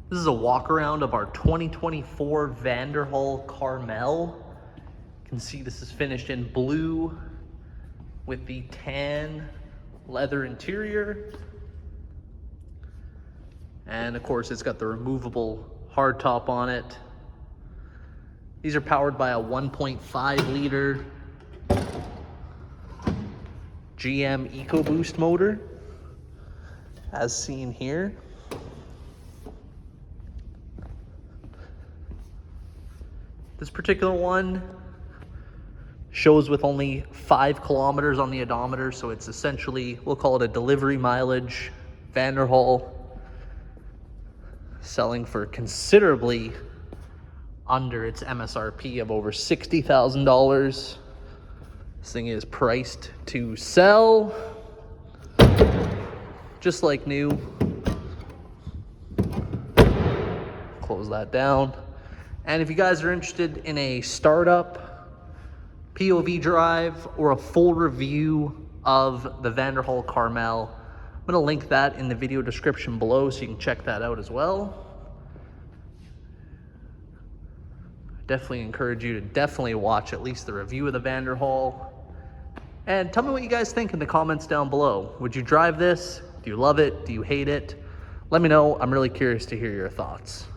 This is a walk around of our 2024 Vanderhall Carmel. You can see this is finished in blue with the tan leather interior. And of course it's got the removable hardtop on it. These are powered by a 1.5 liter GM EcoBoost motor, as seen here. This particular one shows with only 5 kilometers on the odometer, so it's essentially, we'll call it a delivery mileage Vanderhall, selling for considerably under its MSRP of over $60,000. This thing is priced to sell, just like new. Close that down. And if you guys are interested in a startup, POV drive, or a full review of the Vanderhall Carmel, I'm gonna link that in the video description below so you can check that out as well. I definitely encourage you to definitely watch at least the review of the Vanderhall. And tell me what you guys think in the comments down below. Would you drive this? Do you love it? Do you hate it? Let me know. I'm really curious to hear your thoughts.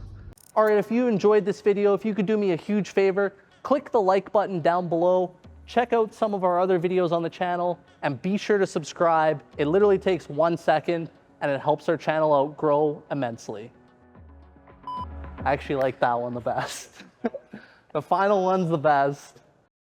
All right, if you enjoyed this video, if you could do me a huge favor, click the like button down below, check out some of our other videos on the channel, and be sure to subscribe. It literally takes 1 second, and it helps our channel out grow immensely. I actually like that one the best. The final one's the best.